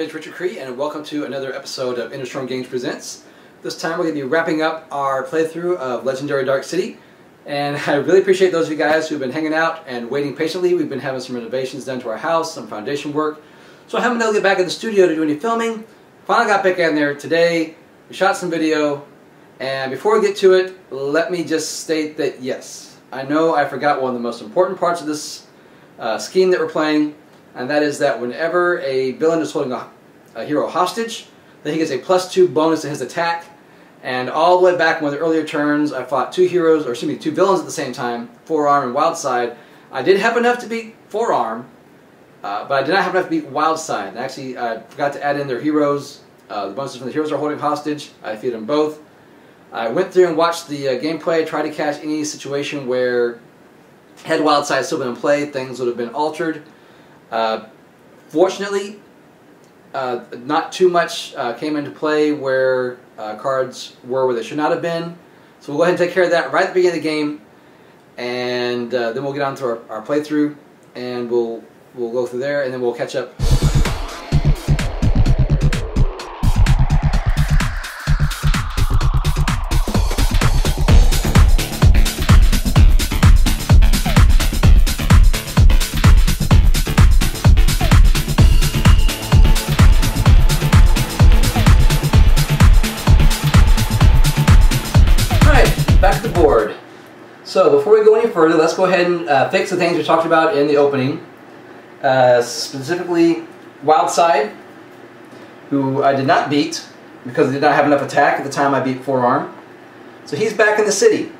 is Richard Cree, and welcome to another episode of Interstorm Games Presents. This time we're going to be wrapping up our playthrough of Legendary Dark City, and I really appreciate those of you guys who've been hanging out and waiting patiently. We've been having some renovations done to our house, some foundation work, so I haven't been able to get back in the studio to do any filming. Finally got back in there today, we shot some video, and before we get to it, let me just state that yes, I know I forgot one of the most important parts of this scheme that we're playing, and that is that whenever a villain is holding a hero hostage, then he gets a +2 bonus to his attack. And all the way back in one of the earlier turns, I fought two villains at the same time, Forearm and Wildside. I did have enough to beat Forearm, but I did not have enough to beat Wildside. And actually, I forgot to add in their heroes. The bonuses from the heroes are holding hostage. I defeated them both. I went through and watched the gameplay, tried to catch any situation where, had Wildside still been in play, things would have been altered. Fortunately, not too much came into play where cards were where they should not have been. So we'll go ahead and take care of that right at the beginning of the game, and then we'll get on to our playthrough, and we'll go through there, and then we'll catch up. Back to the board. So before we go any further, let's go ahead and fix the things we talked about in the opening. Specifically, Wildside, who I did not beat because I did not have enough attack at the time I beat Forearm. So he's back in the city.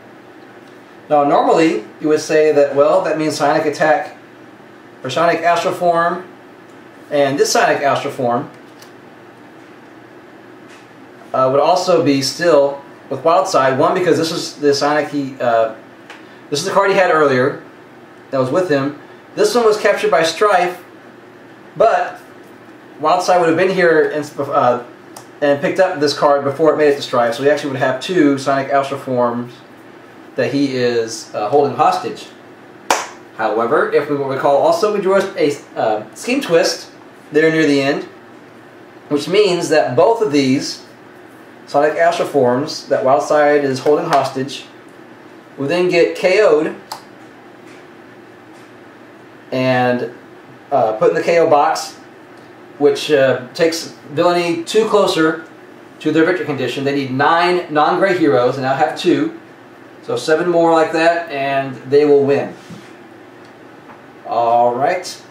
Now normally you would say that, well, that means Sonic Attack, or Sonic Astral Form, and this Sonic Astral Form would also be still with Wildside. One, because this is the Sonic this is the card he had earlier that was with him. This one was captured by Strife, but Wildside would have been here and picked up this card before it made it to Strife, so he actually would have two Sonic Astral Forms that he is holding hostage. However, if we will recall, also we drew a scheme twist there near the end, which means that both of these Sonic Astral Forms that Wildside is holding hostage will then get KO'd and put in the KO box, which takes villainy 2 closer to their victory condition. They need 9 non-gray heroes, and now have 2, so 7 more like that, and they will win. Alright,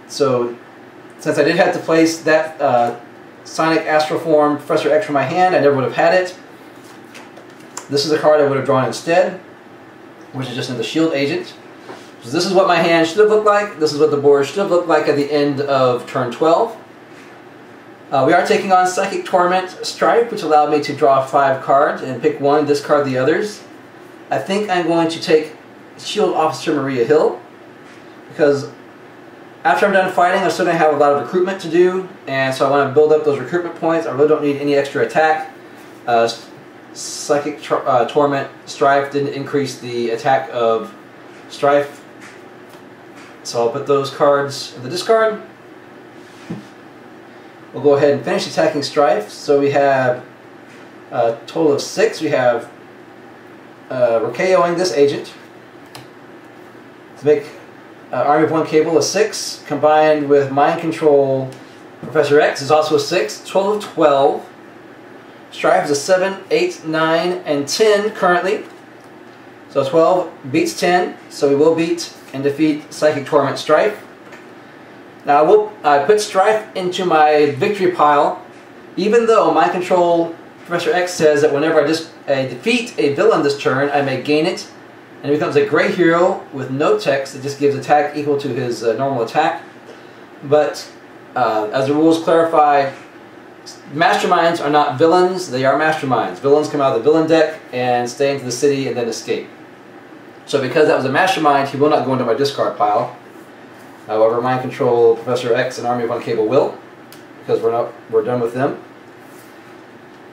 so since I did have to place that Sonic Astral Form Professor X from my hand, I never would have had it. This is a card I would have drawn instead, which is just in the Shield Agent. So this is what my hand should have looked like. This is what the board should have looked like at the end of turn 12. We are taking on Psychic Torment Strife, which allowed me to draw 5 cards and pick one and discard the others. I think I'm going to take Shield Officer Maria Hill, because after I'm done fighting, I'm still going to have a lot of recruitment to do, and so I want to build up those recruitment points. I really don't need any extra attack. Psychic Torment Strife didn't increase the attack of Strife, so I'll put those cards in the discard. We'll go ahead and finish attacking Strife. So we have a total of 6. We have we're KOing this agent to make Army of 1 Cable a 6, combined with Mind Control Professor X is also a 6, total of 12. Strife is a 7, 8, 9, and 10 currently. So 12 beats 10, so we will beat and defeat Psychic Torment Strife. Now I put Strife into my victory pile, even though Mind Control Professor X says that whenever I defeat a villain this turn, I may gain it, and it becomes a gray hero with no text that just gives attack equal to his normal attack. But as the rules clarify, masterminds are not villains, they are masterminds. Villains come out of the villain deck and stay into the city and then escape. So because that was a mastermind, he will not go into my discard pile. However, Mind Control Professor X and Army of 1 Cable will, because we're done with them.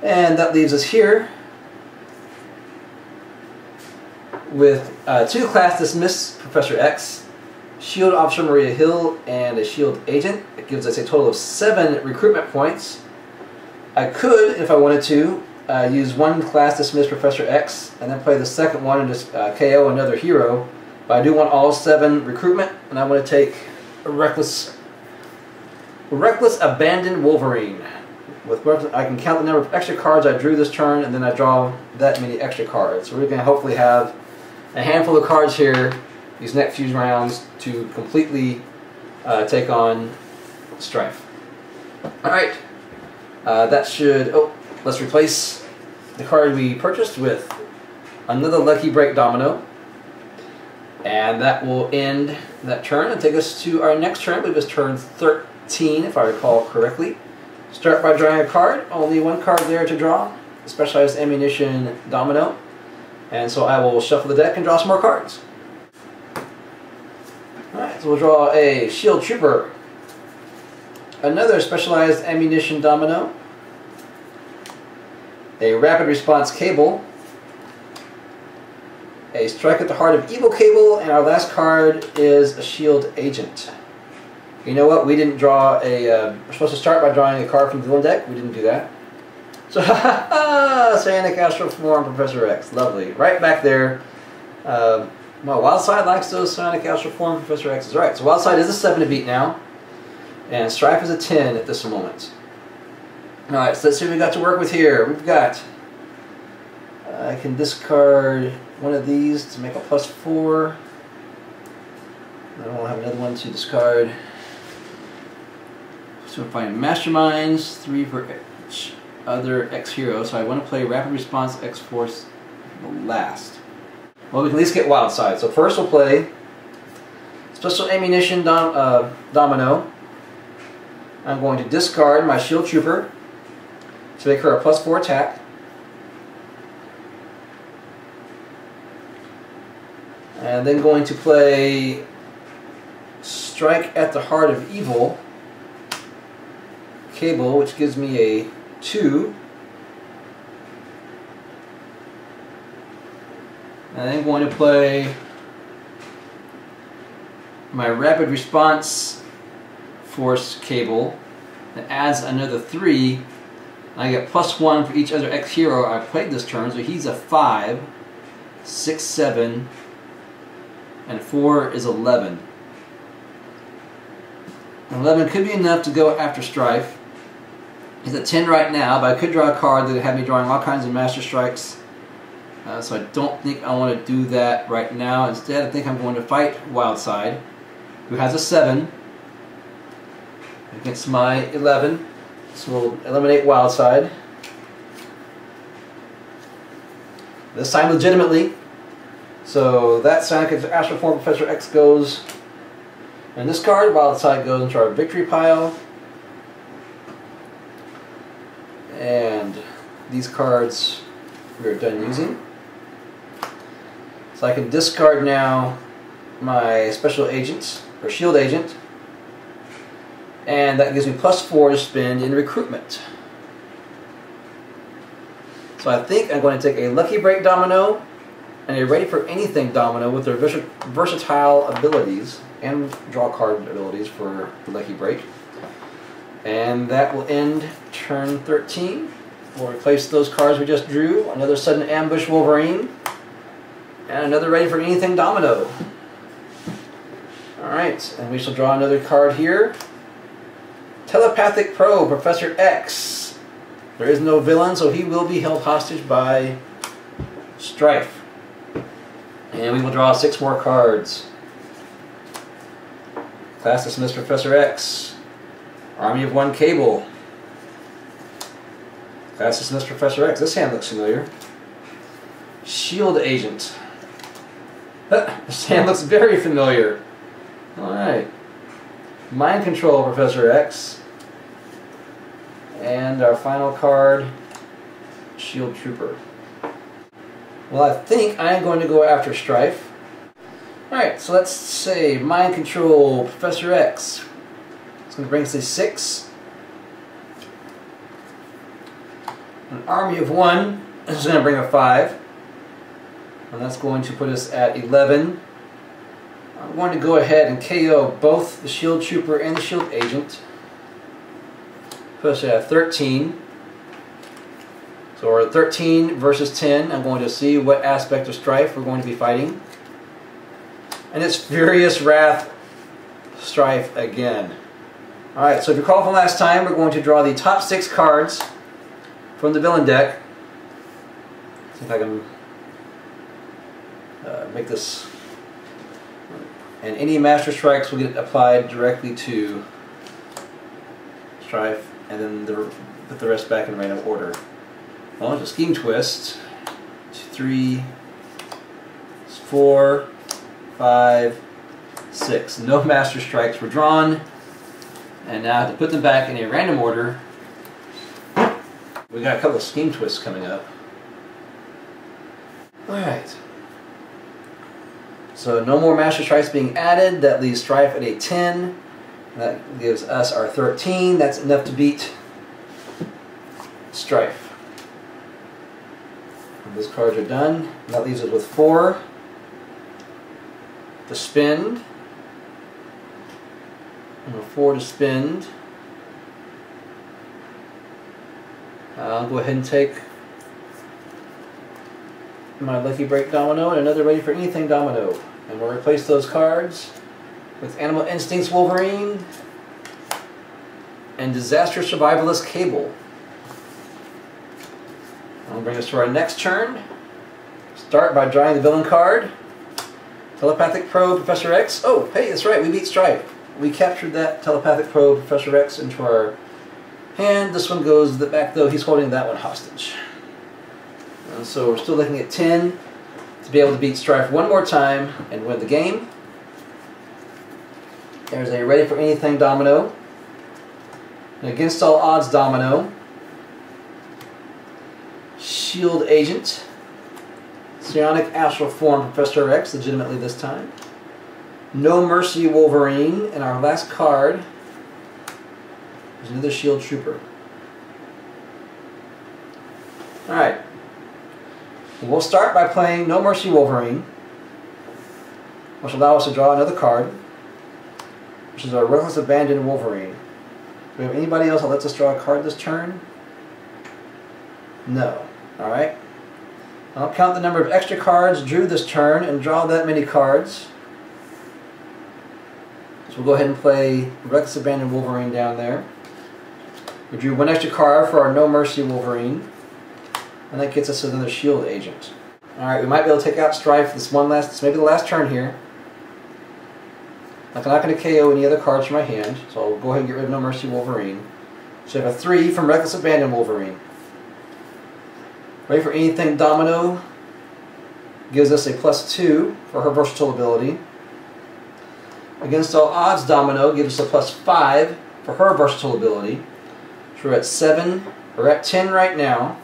And that leaves us here with 2 class dismiss Professor X Shield Officer Maria Hill and a Shield Agent. It gives us a total of 7 recruitment points. I could, if I wanted to, use one class dismiss Professor X and then play the second one and just KO another hero. But I do want all 7 recruitment, and I want to take a Reckless Abandoned Wolverine. I can count the number of extra cards I drew this turn, and then I draw that many extra cards. So we're going to hopefully have a handful of cards here these next few rounds to completely take on Strife. Alright, that should... Oh, let's replace the card we purchased with another Lucky Break Domino. And that will end that turn and take us to our next turn. I believe it's turn 13, if I recall correctly. Start by drawing a card. Only one card there to draw. A Specialized Ammunition Domino. And so I will shuffle the deck and draw some more cards. Alright, so we'll draw a Shield Trooper. Another Specialized Ammunition Domino. A Rapid Response Cable. A Strike at the Heart of Evil Cable. And our last card is a Shield Agent. You know what? We didn't draw a... we're supposed to start by drawing a card from the villain deck. We didn't do that. So, Cyanic Astral Form, Professor X. Lovely. Right back there. Well, Wildside likes those Cyanic Astral Form, Professor X's. Alright, so Wildside is a 7 to beat now. And Strife is a 10 at this moment. Alright, so let's see what we got to work with here. We've got... I can discard one of these to make a +4. I don't have another one to discard. So we're finding Masterminds, 3 for each other X hero. So I want to play Rapid Response X Force last. Well, we can at least get Wildside. So first we'll play Special Ammunition Domino. I'm going to discard my Shield Trooper to make her a +4 attack. And then going to play Strike at the Heart of Evil Cable, which gives me a 2. And then going to play my Rapid Response Force Cable that adds another 3. I get +1 for each other X hero I played this turn, so he's a 5, 6, 7, and 4 is 11. 11 could be enough to go after Strife. He's at 10 right now, but I could draw a card that would have me drawing all kinds of Master Strikes. So I don't think I want to do that right now. Instead, I think I'm going to fight Wildside, who has a 7 against my 11. So we'll eliminate Wildside. This time legitimately. So that Cyanic Astral Form Professor X goes. And this card, Wildside, goes into our victory pile. And these cards we're done using. So I can discard now my Special Agents, or Shield Agent. And that gives me +4 to spend in recruitment. So I think I'm going to take a Lucky Break Domino and a Ready for Anything Domino with their versatile abilities and draw card abilities for the Lucky Break. And that will end turn 13. We'll replace those cards we just drew. Another Sudden Ambush Wolverine. And another Ready for Anything Domino. Alright, and we shall draw another card here. Telepathic Pro, Professor X. There is no villain, so he will be held hostage by Strife. And we will draw 6 more cards. Class dismissed Professor X. Army of 1 Cable. Class dismissed Professor X. This hand looks familiar. Shield Agent. This hand looks very familiar. Alright. Mind Control Professor X. And our final card, Shield Trooper. Well, I think I'm going to go after Strife. Alright, so let's say Mind Control Professor X. It's going to bring us to 6. An Army of 1. This is going to bring a 5. And that's going to put us at 11. we're going to go ahead and KO both the Shield Trooper and the Shield Agent. Put us at 13. So we're at 13 versus 10. I'm going to see what aspect of Strife we're going to be fighting. And it's Furious Wrath Strife again. Alright, so if you recall from last time, we're going to draw the top 6 cards from the villain deck. See if I can make this. And any Master Strikes will get applied directly to Strife, and then put the rest back in random order. Well, it's a Scheme Twist. 2, 3, 4, 5, 6. No Master Strikes were drawn. And now to put them back in a random order, we got a couple of Scheme Twists coming up. Alright. So no more Master Strikes being added. That leaves Strife at a 10. That gives us our 13. That's enough to beat Strife. And those cards are done. And that leaves us with 4 to spend. And 4 to spend. I'll go ahead and take my Lucky Break Domino and another Ready for Anything Domino. And we'll replace those cards with Animal Instincts Wolverine and Disaster Survivalist Cable. That'll bring us to our next turn. Start by drawing the villain card. Telepathic Probe Professor X. Oh, hey, that's right, we beat Strife. We captured that Telepathic Probe Professor X into our hand. This one goes back, though. He's holding that one hostage. And so we're still looking at 10 to be able to beat Strife one more time and win the game. There's a Ready for Anything Domino. An Against All Odds Domino. Shield Agent. Psionic Astral Form Professor X, legitimately this time. No Mercy Wolverine, and our last card is another Shield Trooper. Alright. We'll start by playing No Mercy Wolverine, which will allow us to draw another card, which is our Reckless Abandon Wolverine. Do we have anybody else that lets us draw a card this turn? No. Alright. I'll count the number of extra cards drew this turn and draw that many cards. So we'll go ahead and play Reckless Abandon Wolverine down there. We drew 1 extra card for our No Mercy Wolverine. And that gets us another Shield Agent. Alright, we might be able to take out Strife this maybe the last turn here. I'm not going to KO any other cards from my hand, so I'll go ahead and get rid of No Mercy Wolverine. So we have a 3 from Reckless Abandon Wolverine. Ready for Anything Domino gives us a +2 for her versatile ability. Against All Odds Domino gives us a +5 for her versatile ability. So we're at 7, we're at 10 right now.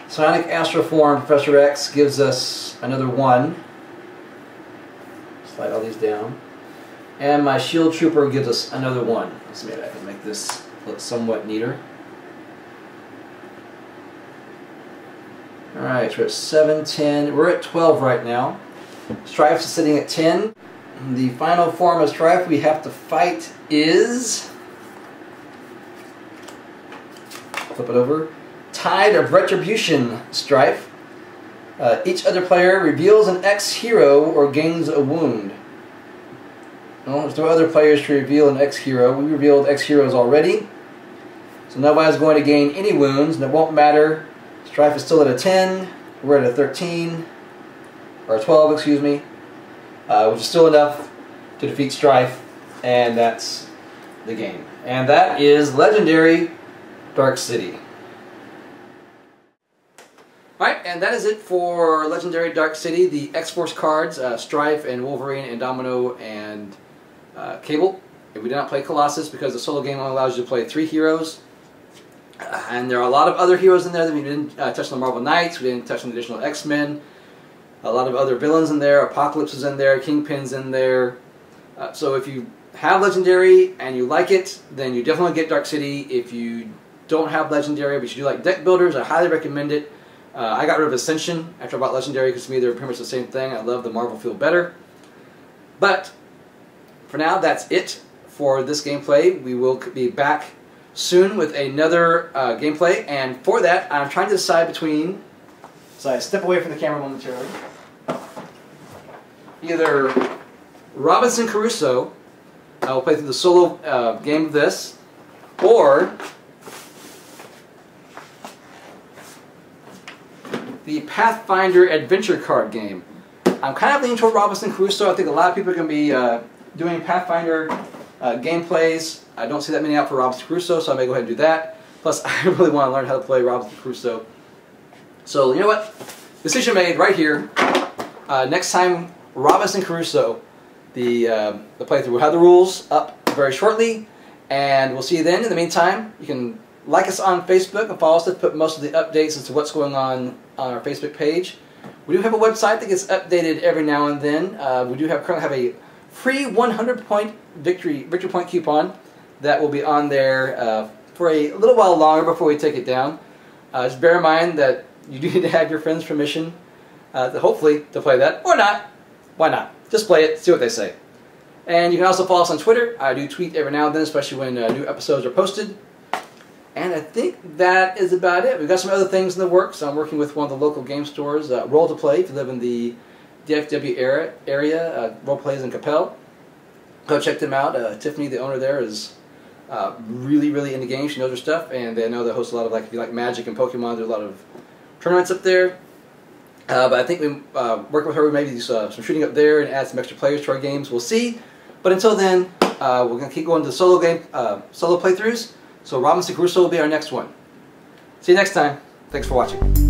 Psionic Astral Form Professor X gives us another 1. Slide all these down. And my Shield Trooper gives us another 1. Let's see, maybe I can make this look somewhat neater. Alright, so we're at 7, 10. We're at 12 right now. Strife is sitting at 10. The final form of Strife we have to fight is... Flip it over. Tide of Retribution Strife. Each other player reveals an X-hero or gains a wound. Well, there's no other players to reveal an X-hero. We revealed X-heroes already. So nobody's going to gain any wounds, and it won't matter. Strife is still at a 10. We're at a 13. Or 12, excuse me, which is still enough to defeat Strife, and that's the game. And that is Legendary Dark City. Alright, and that is it for Legendary Dark City, the X-Force cards, Strife and Wolverine and Domino and Cable. And we did not play Colossus because the solo game only allows you to play 3 heroes. And there are a lot of other heroes in there that we didn't touch on the Marvel Knights, we didn't touch on the additional X-Men. A lot of other villains in there, Apocalypse is in there, Kingpin's in there. So if you have Legendary and you like it, then you definitely get Dark City. If you don't have Legendary but you do like deck builders, I highly recommend it. I got rid of Ascension after I bought Legendary because to me they're pretty much the same thing. I love the Marvel feel better. But for now, that's it for this gameplay. We will be back soon with another gameplay, and for that, I'm trying to decide between. So I step away from the camera momentarily. Either Robinson Crusoe, I will play through the solo game of this, or the Pathfinder adventure card game. I'm kind of leaning toward Robinson Crusoe. I think a lot of people are going to be doing Pathfinder gameplays. I don't see that many out for Robinson Crusoe, so I may go ahead and do that. Plus, I really want to learn how to play Robinson Crusoe. So, you know what? Decision made right here. Next time, Robinson Crusoe, the playthrough. We'll have the rules up very shortly, and we'll see you then. In the meantime, you can like us on Facebook and follow us to put most of the updates as to what's going on our Facebook page. We do have a website that gets updated every now and then. We do currently have a free 100-point victory point coupon that will be on there for a little while longer before we take it down. Just bear in mind that you do need to have your friends' permission, hopefully, to play that, or not. Why not? Just play it, see what they say. And you can also follow us on Twitter. I do tweet every now and then, especially when new episodes are posted. And I think that is about it. We've got some other things in the works. I'm working with one of the local game stores, Roll to Play, if you live in the DFW area. Roll Plays in Capel. Go check them out. Tiffany, the owner there, is really, really into games. She knows her stuff, and they know they host a lot of, if you like Magic and Pokemon, there's a lot of tournaments up there. But I think we work with her, we maybe do some shooting up there and add some extra players to our games. We'll see. But until then, we're going to keep going to solo playthroughs. So Robinson Crusoe will be our next one. See you next time. Thanks for watching.